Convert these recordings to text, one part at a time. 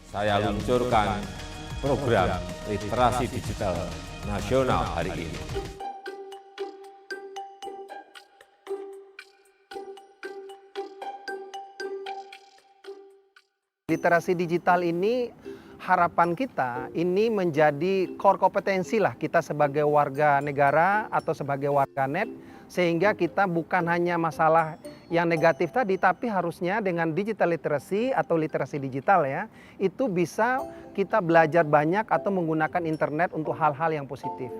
saya luncurkan program literasi digital nasional hari ini. Literasi digital ini harapan kita ini menjadi core kompetensi lah kita sebagai warga negara atau sebagai warganet, sehingga kita bukan hanya masalah yang negatif tadi, tapi harusnya dengan digital literacy atau literasi digital ya, itu bisa kita belajar banyak atau menggunakan internet untuk hal-hal yang positif.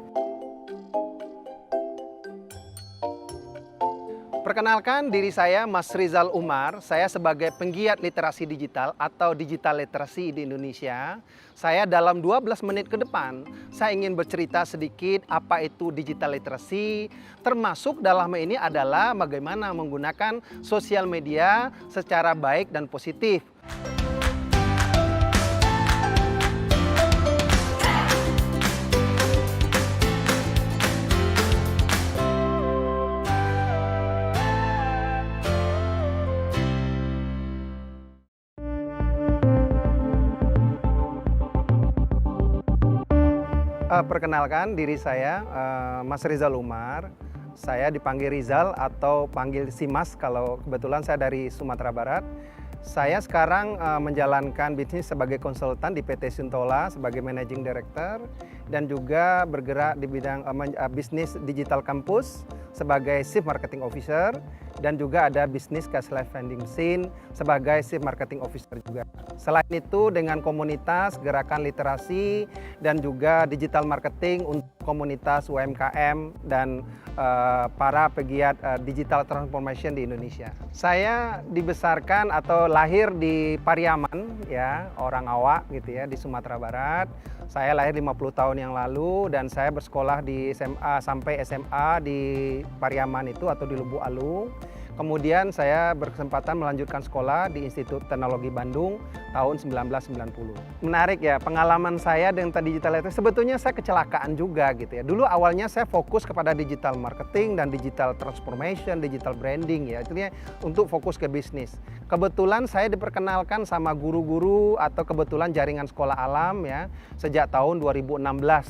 Perkenalkan diri saya Mas Rizal Umar, saya sebagai penggiat literasi digital atau digital literacy di Indonesia. Saya dalam 12 menit ke depan, saya ingin bercerita sedikit apa itu digital literacy, termasuk dalam ini adalah bagaimana menggunakan sosial media secara baik dan positif. Perkenalkan diri saya Mas Rizal Umar. Saya dipanggil Rizal atau panggil Simas kalau kebetulan saya dari Sumatera Barat. Saya sekarang menjalankan bisnis sebagai konsultan di PT Sintola sebagai Managing Director dan juga bergerak di bidang bisnis digital kampus sebagai Chief Marketing Officer dan juga ada bisnis Cash Life Vending Machine sebagai Chief Marketing Officer juga. Selain itu dengan komunitas gerakan literasi dan juga digital marketing untuk komunitas UMKM dan para pegiat digital transformation di Indonesia. Saya dibesarkan atau lahir di Pariaman ya, orang Awak gitu ya, di Sumatera Barat. Saya lahir 50 tahun yang lalu dan saya bersekolah di SMA sampai SMA di Pariaman itu atau di Lubuk Alung. Kemudian saya berkesempatan melanjutkan sekolah di Institut Teknologi Bandung tahun 1990. Menarik ya, pengalaman saya dengan digital itu sebetulnya saya kecelakaan juga gitu ya. Dulu awalnya saya fokus kepada digital marketing dan digital transformation, digital branding ya. Itu untuk fokus ke bisnis. Kebetulan saya diperkenalkan sama guru-guru atau kebetulan jaringan sekolah alam ya sejak tahun 2016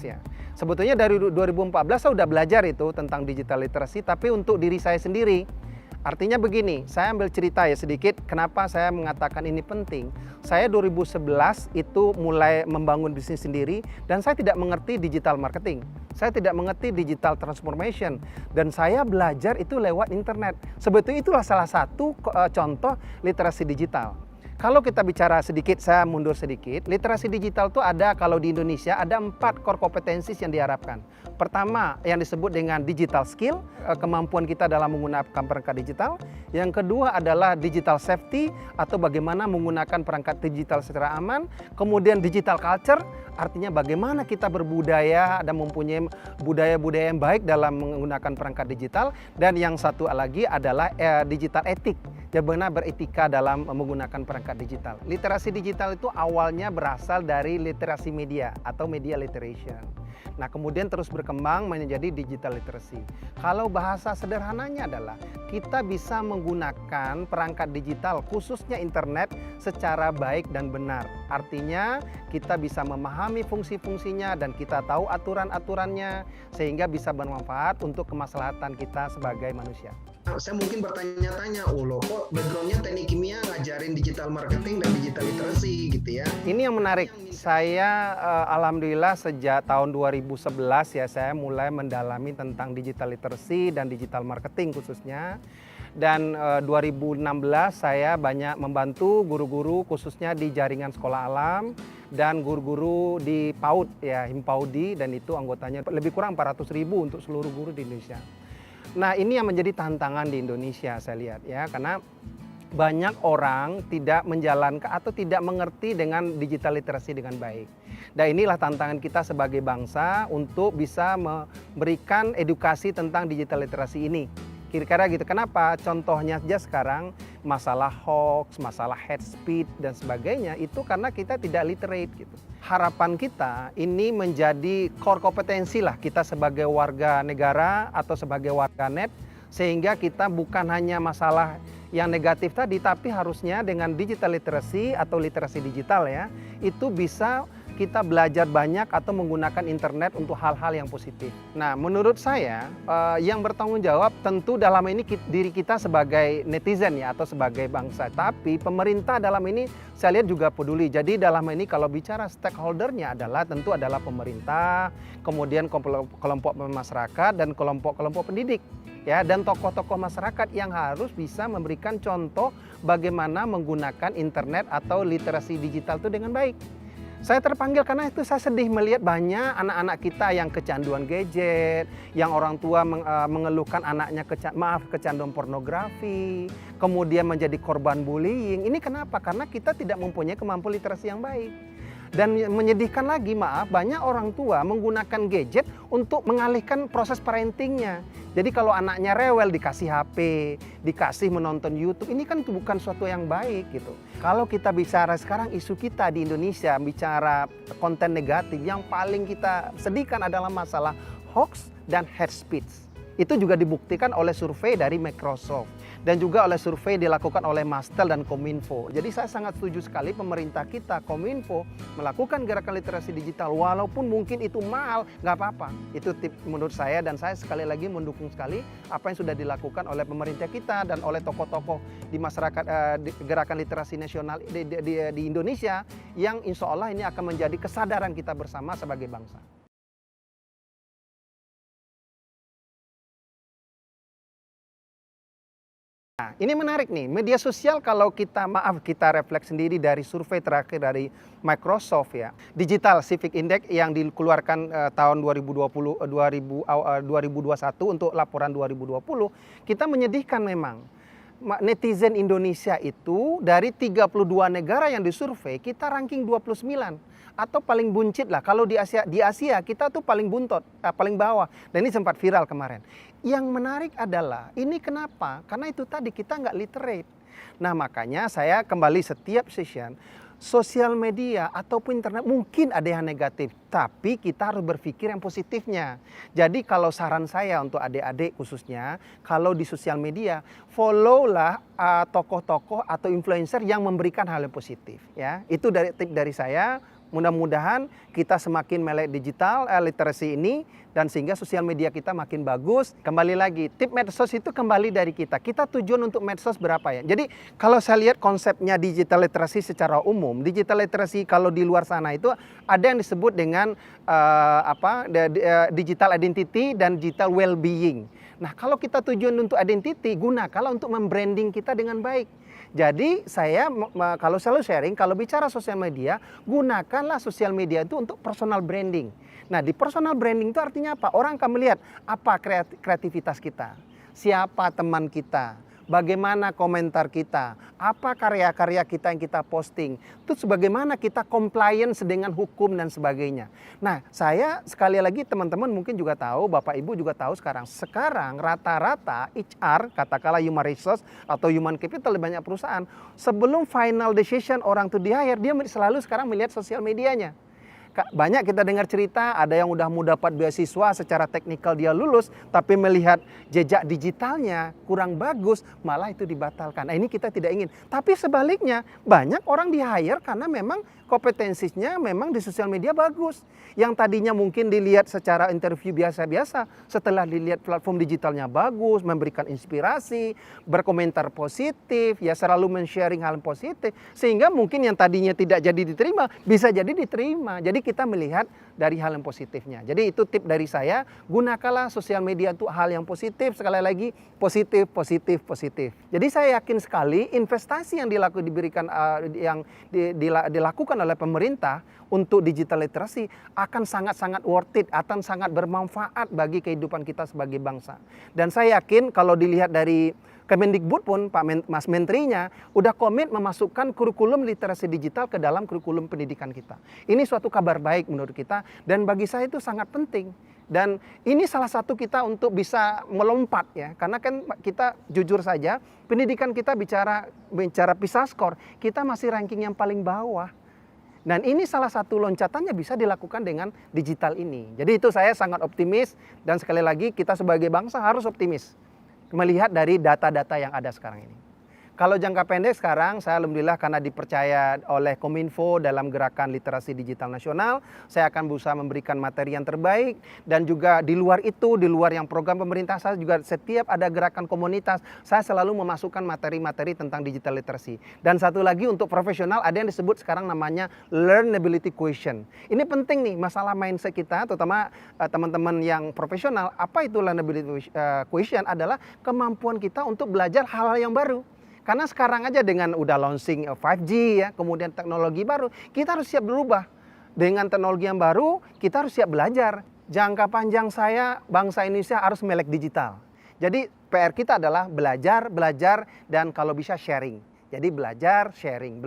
ya. Sebetulnya dari 2014 saya sudah belajar itu tentang digital literacy, tapi untuk diri saya sendiri. Artinya begini, saya ambil cerita ya sedikit kenapa saya mengatakan ini penting. Saya 2011 itu mulai membangun bisnis sendiri dan saya tidak mengerti digital marketing. Saya tidak mengerti digital transformation dan saya belajar itu lewat internet. Sebetulnya itulah salah satu contoh literasi digital. Kalau kita bicara sedikit, saya mundur sedikit, literasi digital itu ada kalau di Indonesia ada 4 core kompetensi yang diharapkan. Pertama yang disebut dengan digital skill, kemampuan kita dalam menggunakan perangkat digital. Yang kedua adalah digital safety atau bagaimana menggunakan perangkat digital secara aman. Kemudian digital culture, artinya bagaimana kita berbudaya dan mempunyai budaya-budaya yang baik dalam menggunakan perangkat digital. Dan yang satu lagi adalah digital etik, bagaimana beretika dalam menggunakan perangkat digital. Literasi digital itu awalnya berasal dari literasi media atau media literation. Nah, kemudian terus berkembang menjadi digital literacy. Kalau bahasa sederhananya adalah kita bisa menggunakan perangkat digital khususnya internet secara baik dan benar. Artinya kita bisa memahami fungsi-fungsinya dan kita tahu aturan-aturannya sehingga bisa bermanfaat untuk kemaslahatan kita sebagai manusia. Saya mungkin bertanya-tanya, oh loh kok backgroundnya teknik kimia ngajarin digital marketing dan digital literacy gitu ya. Ini yang menarik, saya alhamdulillah sejak tahun 2011 ya saya mulai mendalami tentang digital literacy dan digital marketing khususnya. Dan 2016 saya banyak membantu guru-guru khususnya di jaringan sekolah alam dan guru-guru di PAUD ya, Himpaudi, dan itu anggotanya lebih kurang 400.000 untuk seluruh guru di Indonesia. Nah, ini yang menjadi tantangan di Indonesia saya lihat ya, karena banyak orang tidak menjalankan atau tidak mengerti dengan digital literasi dengan baik. Dan inilah tantangan kita sebagai bangsa untuk bisa memberikan edukasi tentang digital literasi ini. Kira-kira gitu. Kenapa? Contohnya saja sekarang masalah hoax, masalah hate speech dan sebagainya itu karena kita tidak literate gitu. Harapan kita ini menjadi core kompetensi lah kita sebagai warga negara atau sebagai warganet, sehingga kita bukan hanya masalah yang negatif tadi, tapi harusnya dengan digital literacy atau literasi digital ya, itu bisa kita belajar banyak atau menggunakan internet untuk hal-hal yang positif. Nah, menurut saya yang bertanggung jawab tentu dalam ini diri kita sebagai netizen ya atau sebagai bangsa. Tapi pemerintah dalam ini saya lihat juga peduli. Jadi dalam ini kalau bicara stakeholdernya tentu adalah pemerintah, kemudian kelompok masyarakat dan kelompok-kelompok pendidik. Ya, dan tokoh-tokoh masyarakat yang harus bisa memberikan contoh bagaimana menggunakan internet atau literasi digital itu dengan baik. Saya terpanggil karena itu saya sedih melihat banyak anak-anak kita yang kecanduan gadget, yang orang tua mengeluhkan anaknya kecanduan pornografi, kemudian menjadi korban bullying. Ini kenapa? Karena kita tidak mempunyai kemampuan literasi yang baik. Dan menyedihkan lagi, banyak orang tua menggunakan gadget untuk mengalihkan proses parentingnya. Jadi kalau anaknya rewel dikasih HP, dikasih menonton YouTube, ini kan bukan suatu yang baik gitu. Kalau kita bicara sekarang isu kita di Indonesia, bicara konten negatif, yang paling kita sedihkan adalah masalah hoax dan hate speech. Itu juga dibuktikan oleh survei dari Microsoft dan juga oleh survei dilakukan oleh Mastel dan Kominfo. Jadi saya sangat setuju sekali pemerintah kita, Kominfo, melakukan gerakan literasi digital walaupun mungkin itu mahal, nggak apa-apa. Itu tip menurut saya dan saya sekali lagi mendukung sekali apa yang sudah dilakukan oleh pemerintah kita dan oleh tokoh-tokoh di masyarakat gerakan literasi nasional di Indonesia yang insya Allah ini akan menjadi kesadaran kita bersama sebagai bangsa. Nah, ini menarik nih, media sosial kalau kita refleks sendiri dari survei terakhir dari Microsoft ya, Digital Civic Index yang dikeluarkan tahun 2021 untuk laporan 2020, kita menyedihkan memang. Netizen Indonesia itu dari 32 negara yang disurvei, kita ranking 29 atau paling buncit lah. Kalau di Asia kita tuh paling buntot, paling bawah. Dan ini sempat viral kemarin. Yang menarik adalah ini kenapa? Karena itu tadi kita nggak literate. Nah makanya saya kembali setiap session, sosial media ataupun internet mungkin ada yang negatif, tapi kita harus berpikir yang positifnya. Jadi kalau saran saya untuk adik-adik khususnya, kalau di sosial media, follow-lah tokoh-tokoh atau influencer yang memberikan hal yang positif. Ya, itu tip dari saya. Mudah-mudahan kita semakin melek digital literasi ini dan sehingga sosial media kita makin bagus. Kembali lagi, tip medsos itu kembali dari kita. Kita tujuan untuk medsos berapa ya? Jadi kalau saya lihat konsepnya digital literasi secara umum, digital literasi kalau di luar sana itu ada yang disebut dengan digital identity dan digital well-being. Nah kalau kita tujuan untuk identity, gunakanlah untuk membranding kita dengan baik. Jadi saya kalau selalu sharing, kalau bicara sosial media, gunakanlah sosial media itu untuk personal branding. Nah di personal branding itu artinya apa? Orang akan melihat apa kreativitas kita, siapa teman kita, bagaimana komentar kita, apa karya-karya kita yang kita posting, terus bagaimana kita compliance dengan hukum dan sebagainya. Nah saya sekali lagi teman-teman mungkin juga tahu, Bapak Ibu juga tahu sekarang rata-rata HR, katakanlah human resource atau human capital di banyak perusahaan, sebelum final decision orang to di hire, dia selalu sekarang melihat sosial medianya. Banyak kita dengar cerita ada yang udah mau dapat beasiswa secara teknikal dia lulus tapi melihat jejak digitalnya kurang bagus malah itu dibatalkan. Nah ini kita tidak ingin. Tapi sebaliknya banyak orang di hire karena memang kompetensinya memang di sosial media bagus. Yang tadinya mungkin dilihat secara interview biasa-biasa, setelah dilihat platform digitalnya bagus, memberikan inspirasi, berkomentar positif, ya selalu men-sharing hal positif, sehingga mungkin yang tadinya tidak jadi diterima, bisa jadi diterima. Jadi kita melihat dari hal yang positifnya. Jadi itu tip dari saya, gunakanlah sosial media untuk hal yang positif, sekali lagi positif, positif, positif. Jadi saya yakin sekali investasi yang dilakukan oleh pemerintah untuk digital literasi akan sangat-sangat worth it, akan sangat bermanfaat bagi kehidupan kita sebagai bangsa. Dan saya yakin kalau dilihat dari Kemendikbud pun Mas Menterinya udah komit memasukkan kurikulum literasi digital ke dalam kurikulum pendidikan kita. Ini suatu kabar baik menurut kita dan bagi saya itu sangat penting. Dan ini salah satu kita untuk bisa melompat ya, karena kan kita jujur saja pendidikan kita bicara PISA score, kita masih ranking yang paling bawah. Dan ini salah satu loncatannya bisa dilakukan dengan digital ini. Jadi itu saya sangat optimis dan sekali lagi kita sebagai bangsa harus optimis melihat dari data-data yang ada sekarang ini. Kalau jangka pendek sekarang saya alhamdulillah karena dipercaya oleh Kominfo dalam gerakan literasi digital nasional, saya akan berusaha memberikan materi yang terbaik dan juga di luar itu, di luar yang program pemerintah saya juga setiap ada gerakan komunitas, saya selalu memasukkan materi-materi tentang digital literacy. Dan satu lagi untuk profesional ada yang disebut sekarang namanya learnability question. Ini penting nih masalah mindset kita terutama teman-teman yang profesional. Apa itu learnability question? Adalah kemampuan kita untuk belajar hal-hal yang baru. Karena sekarang aja dengan udah launching 5G ya, kemudian teknologi baru, kita harus siap berubah. Dengan teknologi yang baru, kita harus siap belajar. Jangka panjang saya, bangsa Indonesia harus melek digital. Jadi PR kita adalah belajar, dan kalau bisa sharing. Jadi belajar, sharing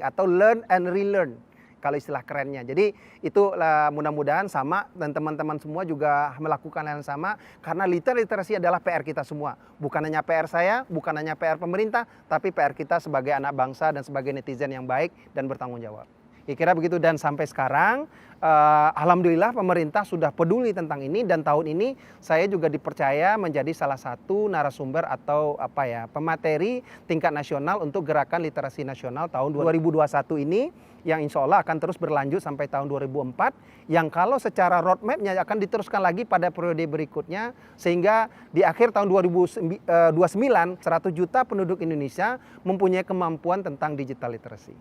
atau learn and relearn. Kalau istilah kerennya. Jadi itu mudah-mudahan sama dan teman-teman semua juga melakukan hal yang sama karena literasi adalah PR kita semua. Bukan hanya PR saya, bukan hanya PR pemerintah, tapi PR kita sebagai anak bangsa dan sebagai netizen yang baik dan bertanggung jawab. Kira-kira begitu dan sampai sekarang alhamdulillah pemerintah sudah peduli tentang ini dan tahun ini saya juga dipercaya menjadi salah satu narasumber atau pemateri tingkat nasional untuk gerakan literasi nasional tahun 2021 ini yang insya Allah akan terus berlanjut sampai tahun 2004 yang kalau secara roadmap-nya akan diteruskan lagi pada periode berikutnya sehingga di akhir tahun 2029 100 juta penduduk Indonesia mempunyai kemampuan tentang digital literacy.